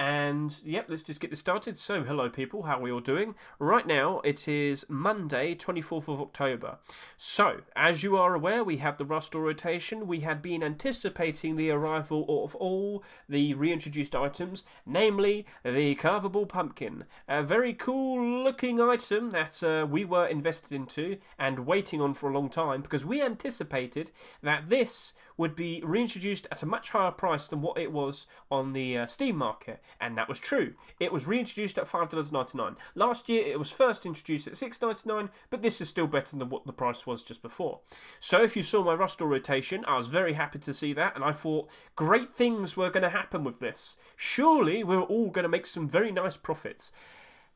And yep, let's just get this started. So, hello people, how are we all doing? Right now, it is Monday, 24th of October. So, as you are aware, we have the Rust rotation. We had been anticipating the arrival of all the reintroduced items, namely the Carvable Pumpkin. A very cool looking item that we were invested into and waiting on for a long time because we anticipated that this would be reintroduced at a much higher price than what it was on the Steam market. And that was true. It was reintroduced at $5.99. Last year it was first introduced at $6.99, but this is still better than what the price was just before. So if you saw my Rust rotation, I was very happy to see that, and I thought great things were going to happen with this. Surely we're all going to make some very nice profits.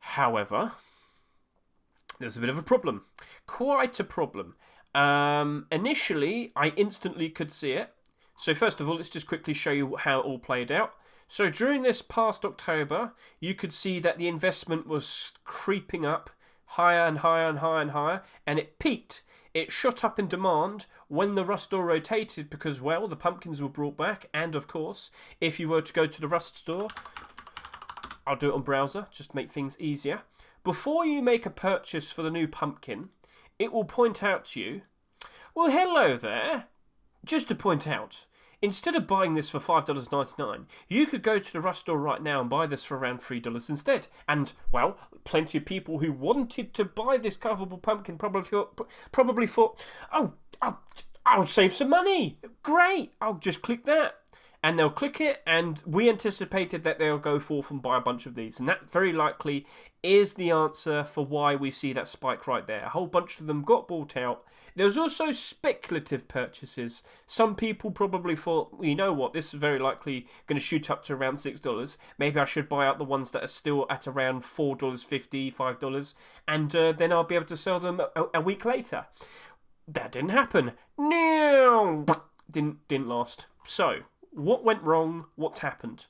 However, there's a bit of a problem. Quite a problem. Initially, I instantly could see it. So first of all, let's just quickly show you how it all played out. So during this past October, you could see that the investment was creeping up higher and higher and higher and higher, and it peaked. It shot up in demand when the Rust store rotated because, well, the pumpkins were brought back, and of course, if you were to go to the Rust store, I'll do it on browser, just to make things easier. Before you make a purchase for the new pumpkin, it will point out to you, well, hello there. Just to point out, instead of buying this for $5.99, you could go to the Rust store right now and buy this for around $3 instead. And, well, plenty of people who wanted to buy this Carvable Pumpkin probably thought, oh, I'll save some money. Great, I'll just click that. And they'll click it, and we anticipated that they'll go forth and buy a bunch of these. And that very likely is the answer for why we see that spike right there. A whole bunch of them got bought out. There was also speculative purchases. Some people probably thought, well, you know what, this is very likely going to shoot up to around $6. Maybe I should buy out the ones that are still at around $4.50, $5, and then I'll be able to sell them a week later. That didn't happen. No, didn't last. So, what went wrong? What's happened?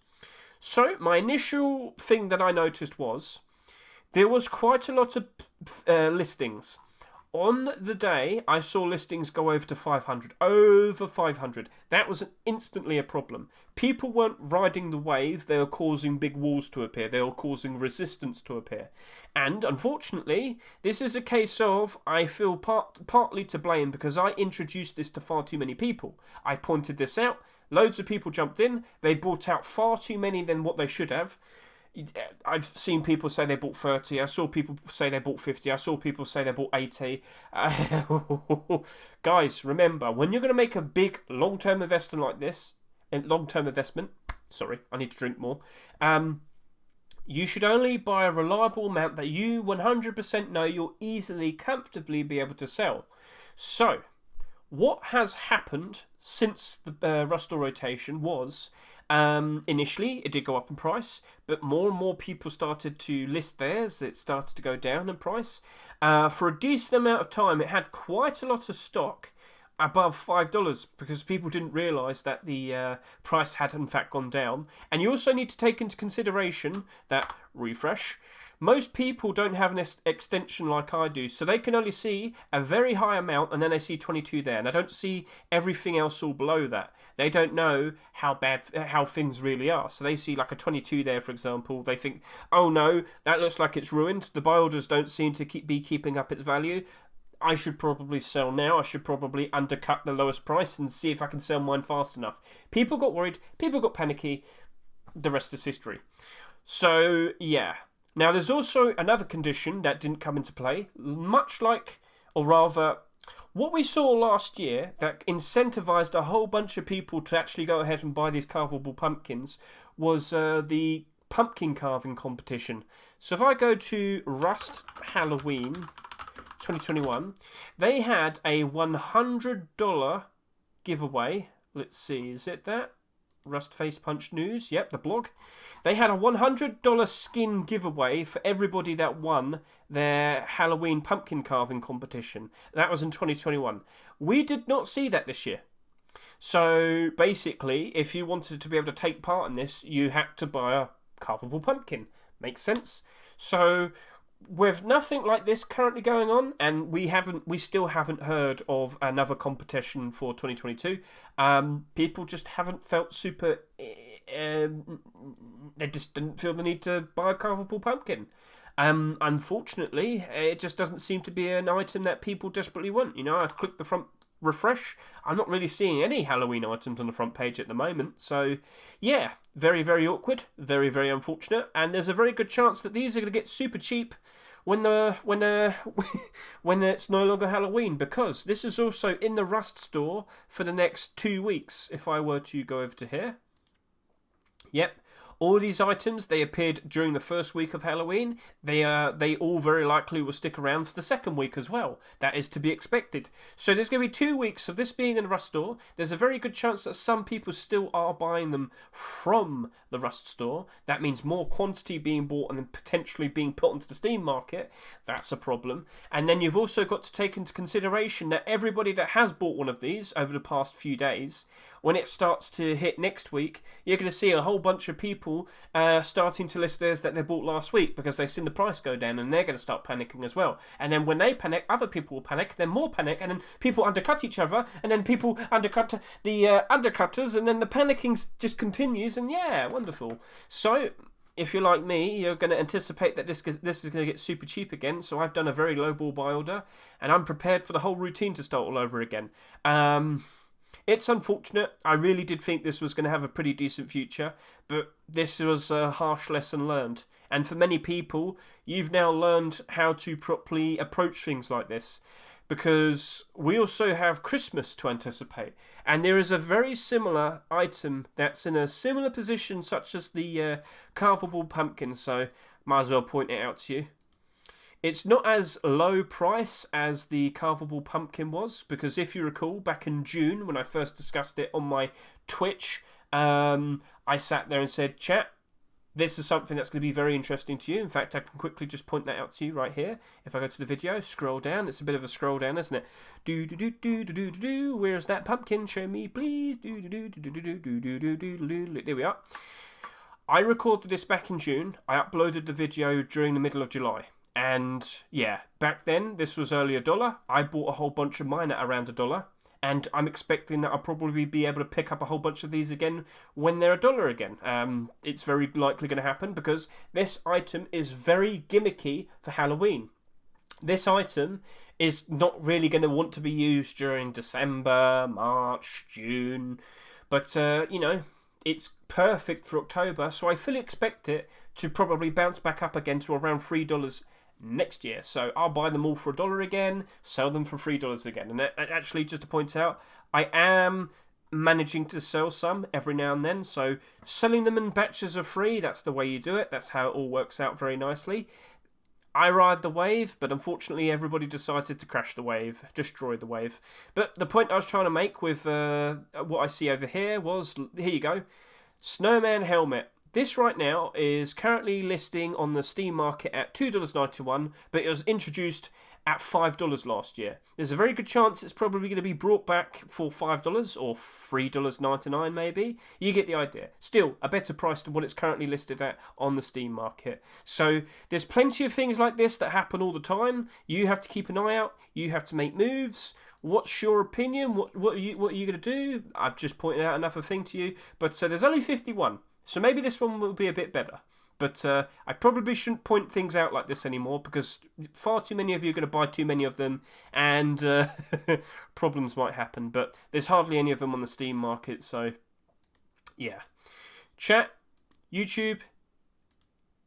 So, my initial thing that I noticed was there was quite a lot of listings. On the day, I saw listings go over to 500. Over 500. That was instantly a problem. People weren't riding the wave. They were causing big walls to appear. They were causing resistance to appear. And, unfortunately, this is a case of, I feel partly to blame because I introduced this to far too many people. I pointed this out. Loads of people jumped in. They bought out far too many than what they should have. I've seen people say they bought 30. I saw people say they bought 50. I saw people say they bought 80. Guys, remember, when you're going to make a big long-term investment like this, sorry, I need to drink more, you should only buy a reliable amount that you 100% know you'll easily, comfortably be able to sell. So, what has happened since the Rust rotation was, initially it did go up in price, but more and more people started to list theirs. It started to go down in price. For a decent amount of time, it had quite a lot of stock above $5 because people didn't realise that the price had in fact gone down. And you also need to take into consideration that, refresh, most people don't have an extension like I do, so they can only see a very high amount and then they see 22 there, and they don't see everything else all below that. They don't know how things really are, so they see like a 22 there, for example. They think, oh no, that looks like it's ruined. The buy orders don't seem to be keeping up its value. I should probably sell now. I should probably undercut the lowest price and see if I can sell mine fast enough. People got worried. People got panicky. The rest is history. So, yeah. Now, there's also another condition that didn't come into play, much like, or rather, what we saw last year that incentivized a whole bunch of people to actually go ahead and buy these carvable pumpkins was the pumpkin carving competition. So if I go to Rust Halloween 2021, they had a $100 giveaway. Let's see, is it that? Rust Face Punch News, yep, the blog. They had a $100 skin giveaway for everybody that won their Halloween pumpkin carving competition. That was in 2021. We did not see that this year. So basically, if you wanted to be able to take part in this, you had to buy a carvable pumpkin. Makes sense? So with nothing like this currently going on, and we still haven't heard of another competition for 2022. People just haven't felt super they just didn't feel the need to buy a carvable pumpkin. Unfortunately, it just doesn't seem to be an item that people desperately want. You know, I clicked the front refresh. I'm not really seeing any Halloween items on the front page at the moment. So, yeah, very, very awkward. Very, very unfortunate. And there's a very good chance that these are going to get super cheap when when it's no longer Halloween, because this is also in the Rust store for the next 2 weeks. If I were to go over to here, yep. All these items, they appeared during the first week of Halloween. They all very likely will stick around for the second week as well. That is to be expected. So there's going to be 2 weeks of this being in the Rust store. There's a very good chance that some people still are buying them from the Rust store. That means more quantity being bought and then potentially being put onto the Steam market. That's a problem. And then you've also got to take into consideration that everybody that has bought one of these over the past few days, when it starts to hit next week, you're going to see a whole bunch of people starting to list theirs that they bought last week because they've seen the price go down, and they're going to start panicking as well. And then when they panic, other people will panic, then more panic, and then people undercut each other, and then people undercut the undercutters, and then the panicking just continues, and yeah, wonderful. So, if you're like me, you're going to anticipate that this is going to get super cheap again, so I've done a very low ball buy order, and I'm prepared for the whole routine to start all over again. It's unfortunate. I really did think this was going to have a pretty decent future, but this was a harsh lesson learned. And for many people, you've now learned how to properly approach things like this, because we also have Christmas to anticipate. And there is a very similar item that's in a similar position, such as the Carvable Pumpkin, so might as well point it out to you. It's not as low price as the Carvable Pumpkin was, because if you recall, back in June, when I first discussed it on my Twitch, I sat there and said, chat, this is something that's going to be very interesting to you. In fact, I can quickly just point that out to you right here. If I go to the video, scroll down. It's a bit of a scroll down, isn't it? Do. Where's that pumpkin? Show me, please. Do. There we are. I recorded this back in June. I uploaded the video during the middle of July. And yeah, back then, this was only $1. I bought a whole bunch of mine at around $1. And I'm expecting that I'll probably be able to pick up a whole bunch of these again when they're $1 again. It's very likely going to happen because this item is very gimmicky for Halloween. This item is not really going to want to be used during December, March, June. But, you know, it's perfect for October. So I fully expect it to probably bounce back up again to around $3 next year. So I'll buy them all for $1 again, sell them for $3 again. And actually, just to point out, I am managing to sell some every now and then. So selling them in batches of free, that's the way you do it. That's how it all works out very nicely. I ride the wave, but unfortunately everybody decided to crash the wave, destroy the wave. But the point I was trying to make with what I see over here was, here you go, Snowman Helmet. This right now is currently listing on the Steam market at $2.91, but it was introduced at $5 last year. There's a very good chance it's probably going to be brought back for $5 or $3.99 maybe. You get the idea. Still, a better price than what it's currently listed at on the Steam market. So there's plenty of things like this that happen all the time. You have to keep an eye out. You have to make moves. What's your opinion? What are you going to do? I've just pointed out another thing to you. But there's only 51. So maybe this one will be a bit better. But I probably shouldn't point things out like this anymore because far too many of you are going to buy too many of them and problems might happen. But there's hardly any of them on the Steam market, so yeah. Chat, YouTube,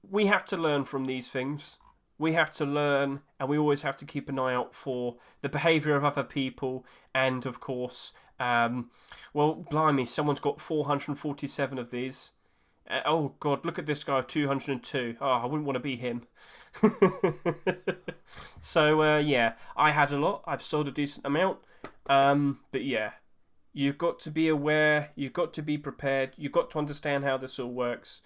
we have to learn from these things. We have to learn, and we always have to keep an eye out for the behaviour of other people and, of course, well, blimey, someone's got 447 of these. Oh, God, look at this guy, 202. Oh, I wouldn't want to be him. So, yeah, I had a lot. I've sold a decent amount. But, yeah, you've got to be aware. You've got to be prepared. You've got to understand how this all works.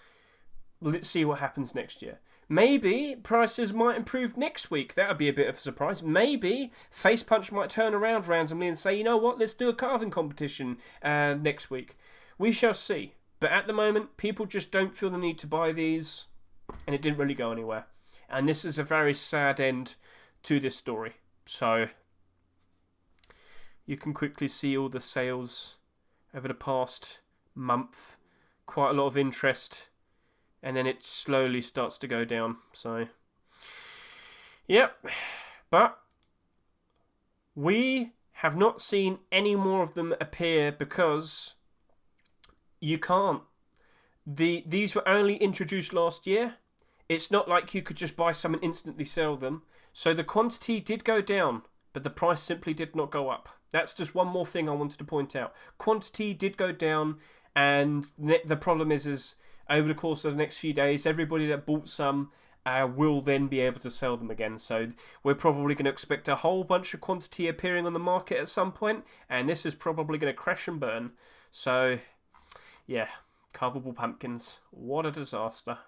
Let's see what happens next year. Maybe prices might improve next week. That would be a bit of a surprise. Maybe Face Punch might turn around randomly and say, you know what, let's do a carving competition next week. We shall see. But at the moment, people just don't feel the need to buy these, and it didn't really go anywhere. And this is a very sad end to this story. So, you can quickly see all the sales over the past month. quite a lot of interest, and then it slowly starts to go down. So, yep. But we have not seen any more of them appear because you can't. These were only introduced last year. It's not like you could just buy some and instantly sell them. So the quantity did go down, but the price simply did not go up. That's just one more thing I wanted to point out. Quantity did go down, and the problem is over the course of the next few days, everybody that bought some will then be able to sell them again. So we're probably going to expect a whole bunch of quantity appearing on the market at some point, and this is probably going to crash and burn. So, yeah, Carvable Pumpkins. What a disaster.